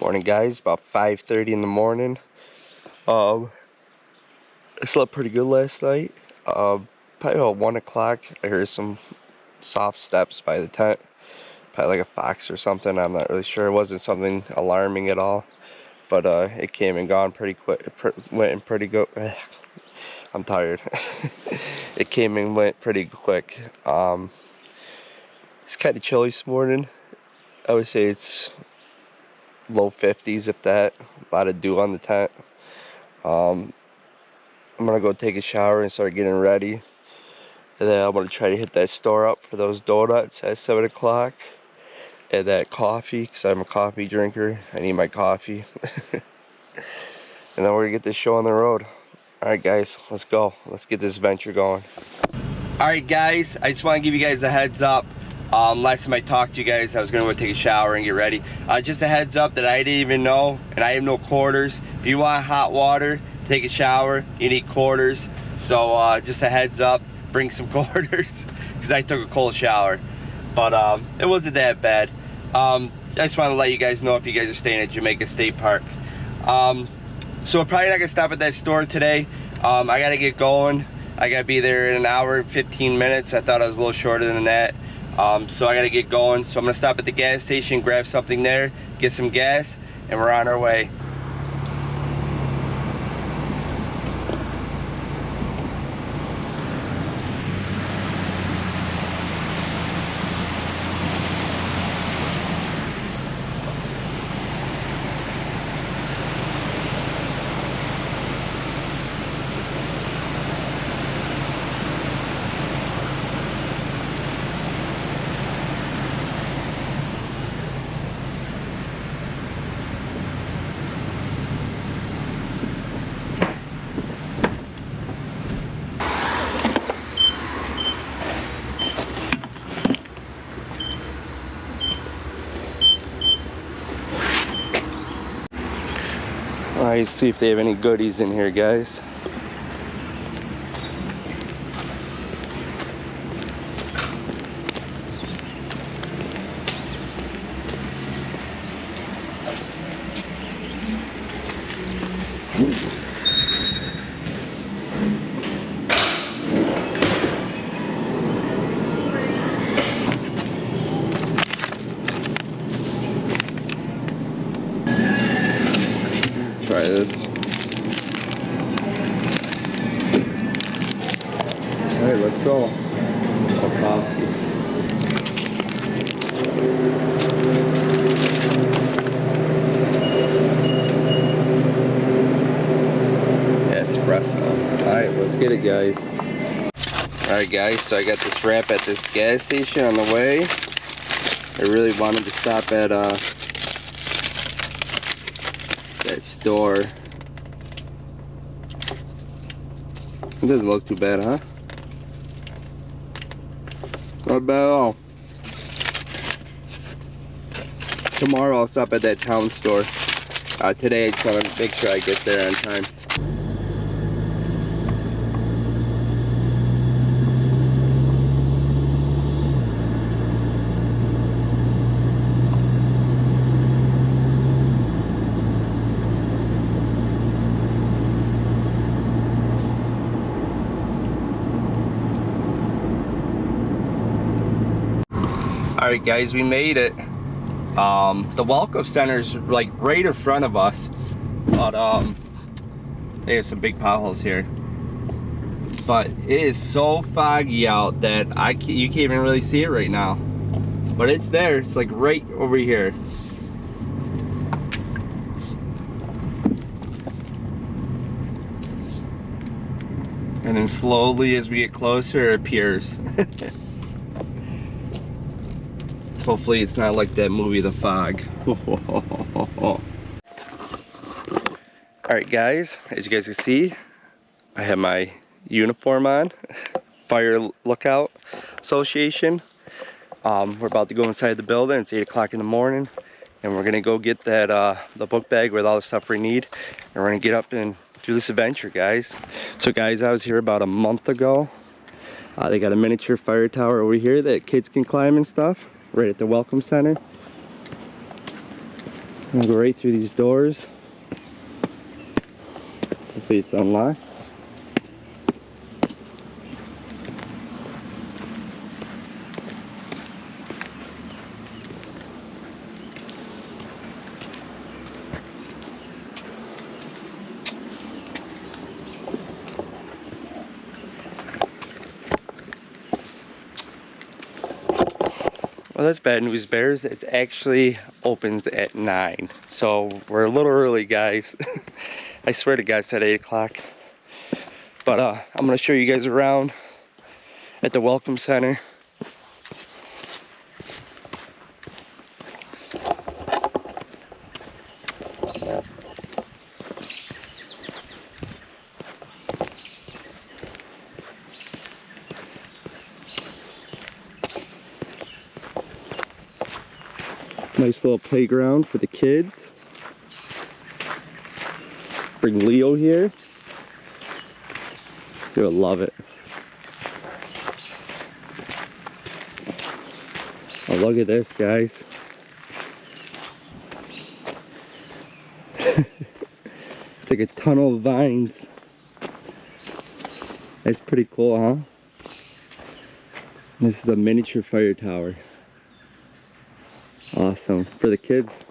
Morning, guys. About 5:30 in the morning. I slept pretty good last night. Probably about 1 o'clock. I heard some soft steps by the tent. Probably like a fox or something. I'm not really sure. It wasn't something alarming at all, but it came and gone pretty quick. Went and pretty good. I'm tired. It came and went pretty quick. It's kind of chilly this morning. I would say it's low 50s, if that. A lot of dew on the tent. I'm gonna go take a shower and start getting ready, and then I'm gonna try to hit that store up for those donuts at 7 o'clock and that coffee, because I'm a coffee drinker. I need my coffee. And then we're gonna get this show on the road. Alright, guys, let's go. Let's get this venture going. Alright, guys, I just want to give you guys a heads up. Last time I talked to you guys, I was gonna go take a shower and get ready. Just a heads up that I didn't even know, and I have no quarters. If you want hot water, take a shower, you need quarters. So just a heads up, bring some quarters, because I took a cold shower. But it wasn't that bad. I just want to let you guys know if you guys are staying at Jamaica State Park. So we're probably not gonna stop at that store today. I gotta get going. I gotta be there in an hour and 15 minutes. I thought I was a little shorter than that. So I gotta get going. So I'm gonna stop at the gas station, grab something there, get some gas, and we're on our way. Alright, see if they have any goodies in here, guys. Try this. Alright, let's go. Oh, coffee. Espresso. Alright, let's get it, guys. Alright, guys, so I got this wrap at this gas station on the way. I really wanted to stop at that store. It doesn't look too bad, huh? Not bad at all. Tomorrow I'll stop at that town store. Today I just want to make sure I get there on time. Alright, guys, we made it. The welcome center's like right in front of us, but they have some big potholes here. But it is so foggy out that you can't even really see it right now. But it's there. It's like right over here. And then slowly, as we get closer, it appears. Hopefully it's not like that movie, The Fog. Alright, guys, as you guys can see, I have my uniform on. Fire Lookout Association. We're about to go inside the building. It's 8 o'clock in the morning, and we're gonna go get that the book bag with all the stuff we need, and we're gonna get up and do this adventure, guys. So guys, I was here about a month ago. They got a miniature fire tower over here that kids can climb and stuff, right at the welcome center. I'm gonna go right through these doors. Hopefully it's unlocked. Well, that's bad news, Bears. It actually opens at 9. So we're a little early, guys. I swear to God, it's at 8 o'clock. But I'm going to show you guys around at the Welcome Center. Nice little playground for the kids. Bring Leo here. You'll love it. Oh, look at this, guys. It's like a tunnel of vines. That's pretty cool, huh? This is a miniature fire tower. Awesome. For the kids,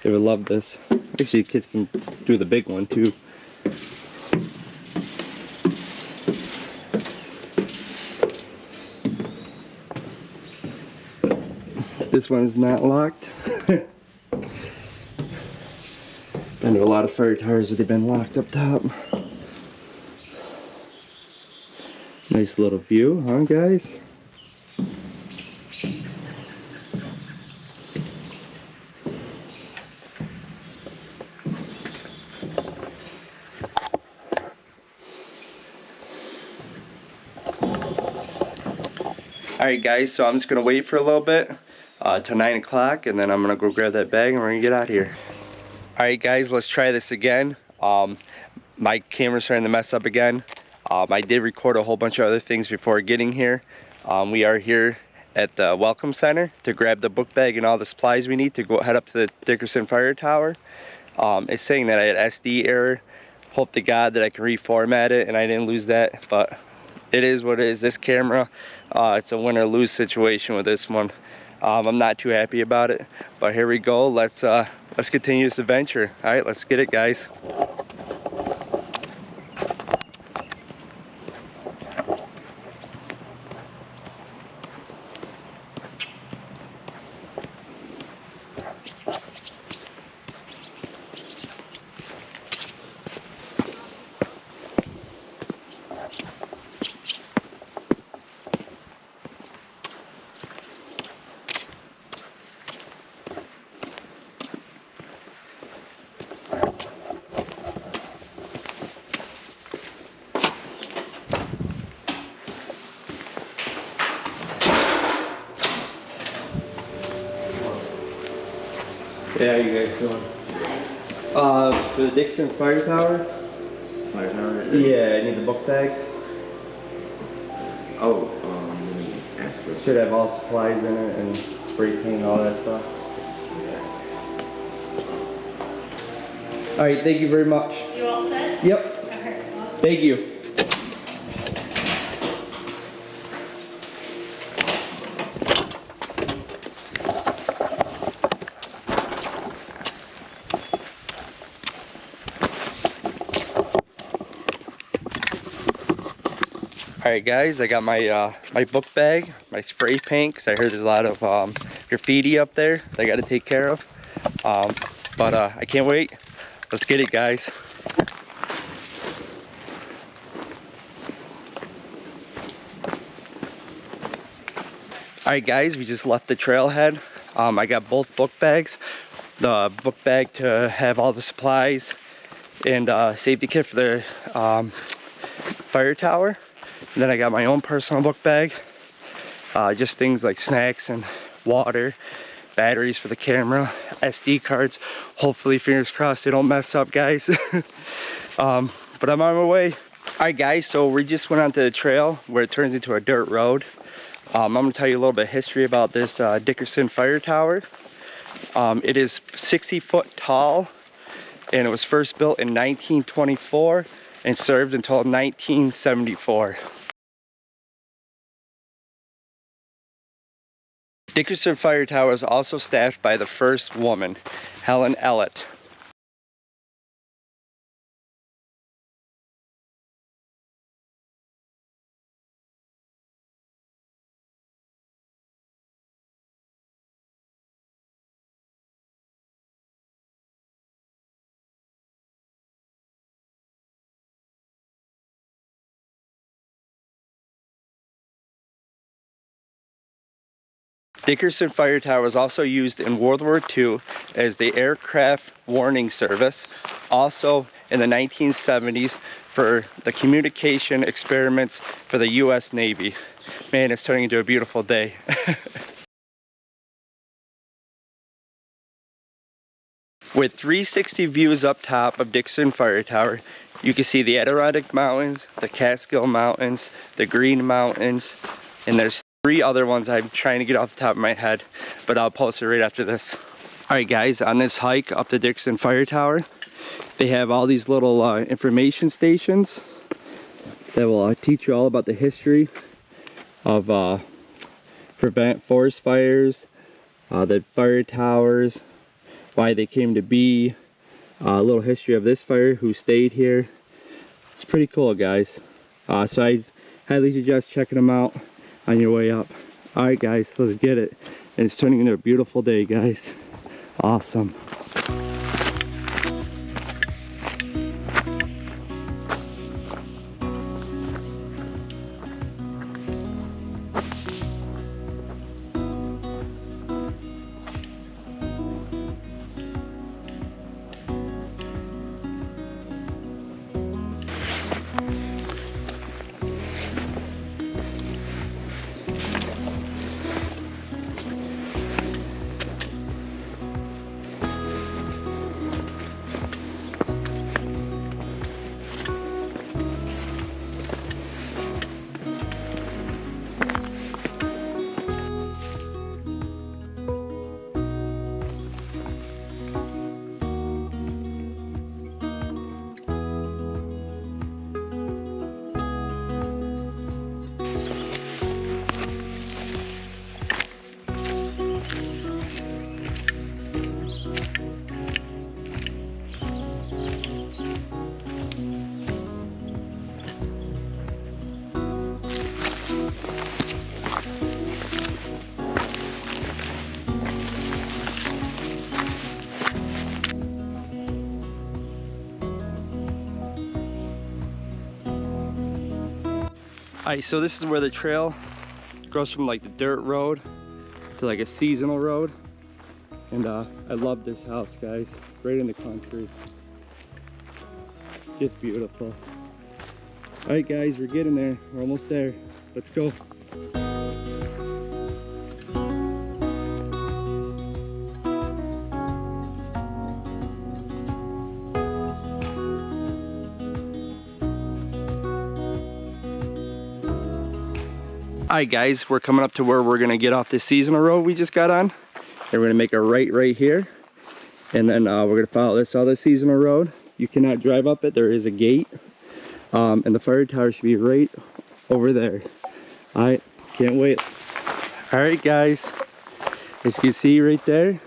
they would love this. Actually, kids can do the big one too. This one's not locked. Been to a lot of fire towers that they've been locked up top. Nice little view, huh, guys? Alright guys, so I'm just going to wait for a little bit till 9 o'clock, and then I'm going to go grab that bag and we're going to get out of here. Alright guys, let's try this again. My camera's starting to mess up again. I did record a whole bunch of other things before getting here. We are here at the Welcome Center to grab the book bag and all the supplies we need to go head up to the Dickinson Fire Tower. It's saying that I had SD error. Hope to God that I can reformat it and I didn't lose that, but it is what it is. This camera, it's a win or lose situation with this one. I'm not too happy about it, but here we go. Let's continue this adventure. All right, let's get it, guys. Yeah, how you guys doing? For the Dickinson Fire Tower? Fire tower? Yeah, I need the book bag. Oh, let me ask her. Should have all supplies in it and spray paint and all that stuff. Yes. Alright, thank you very much. You all set? Yep. Okay, awesome. Thank you. Alright guys, I got my my book bag, my spray paint, because I heard there's a lot of graffiti up there that I got to take care of. But I can't wait. Let's get it, guys. Alright guys, we just left the trailhead. I got both book bags. The book bag to have all the supplies and safety kit for the fire tower. And then I got my own personal book bag. Just things like snacks and water, batteries for the camera, SD cards. Hopefully, fingers crossed, they don't mess up, guys. But I'm on my way. Alright guys, so we just went onto the trail where it turns into a dirt road. I'm going to tell you a little bit of history about this Dickinson Fire Tower. It is 60 foot tall, and it was first built in 1924 and served until 1974. Dickinson Fire Tower is also staffed by the first woman, Helen Ellett. Dickinson Fire Tower was also used in World War II as the aircraft warning service, also in the 1970s for the communication experiments for the US Navy. Man, it's turning into a beautiful day. With 360 views up top of Dickinson Fire Tower, you can see the Adirondack Mountains, the Catskill Mountains, the Green Mountains, and there's 3 other ones I'm trying to get off the top of my head, but I'll post it right after this. Alright guys, on this hike up the Dickinson Fire Tower, they have all these little information stations that will teach you all about the history of prevent forest fires, the fire towers, why they came to be, a little history of this fire, who stayed here. It's pretty cool, guys. So I highly suggest checking them out on your way up. Alright guys, let's get it. And it's turning into a beautiful day, guys. Awesome. Alright, so this is where the trail goes from like the dirt road to like a seasonal road. And I love this house, guys. Right in the country. Just beautiful. Alright guys, we're getting there. We're almost there. Let's go. Alright guys, we're coming up to where we're gonna get off this seasonal road we just got on. And we're gonna make a right here. And then we're gonna follow this other seasonal road. You cannot drive up it, there is a gate. And the fire tower should be right over there. Alright, can't wait. Alright guys, as you can see right there,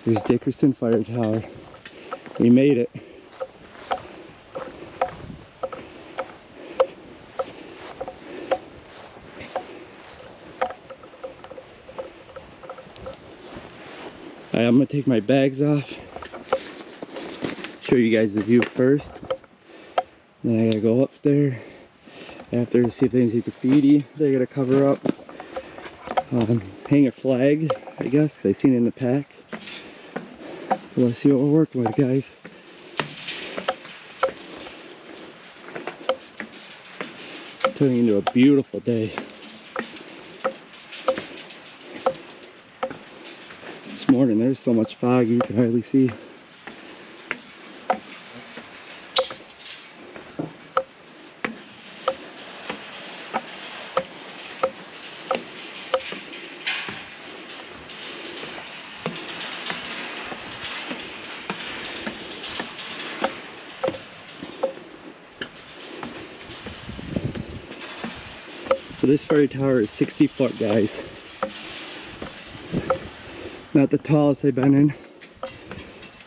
there's Dickinson Fire Tower. We made it. Alright, I'm gonna take my bags off. Show you guys the view first. Then I gotta go up there. After to see if things need graffiti, they gotta cover up. Hang a flag, I guess, because I seen it in the pack. Let's see what we're working with, guys. Turning into a beautiful day. This morning there's so much fog you can hardly see. So this fire tower is 60 foot, guys. Not the tallest I've been in,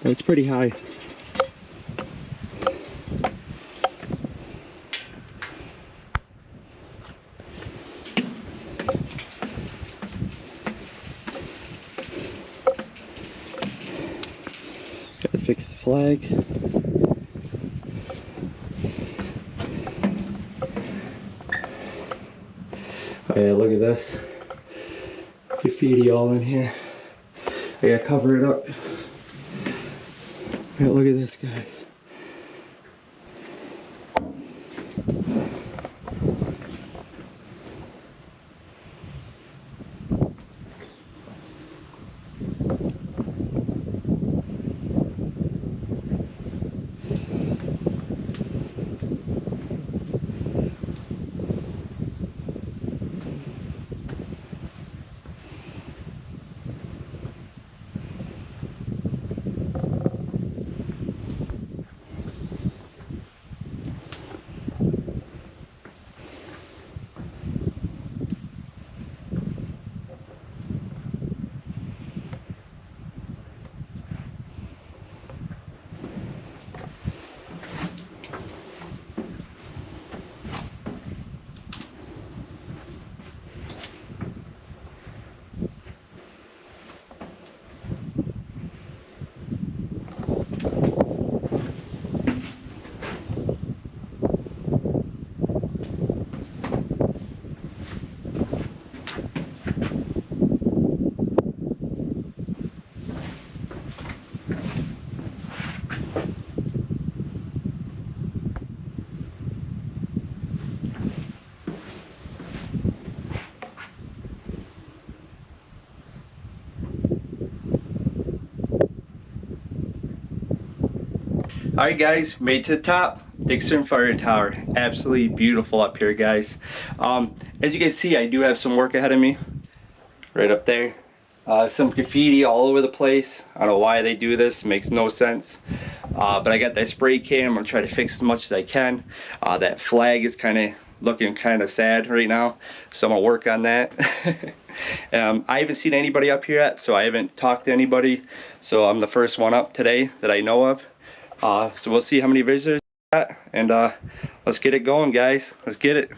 but it's pretty high. Gotta fix the flag. Oh yeah, look at this. Graffiti all in here. I gotta cover it up. Yeah, look at this, guys. Alright guys, made to the top. Dickinson Fire Tower. Absolutely beautiful up here, guys. As you can see, I do have some work ahead of me. Right up there. Some graffiti all over the place. I don't know why they do this. Makes no sense. But I got that spray can. I'm going to try to fix as much as I can. That flag is looking kind of sad right now. So I'm going to work on that. I haven't seen anybody up here yet, so I haven't talked to anybody. So I'm the first one up today that I know of. So we'll see how many visitors we got, and let's get it going, guys. Let's get it.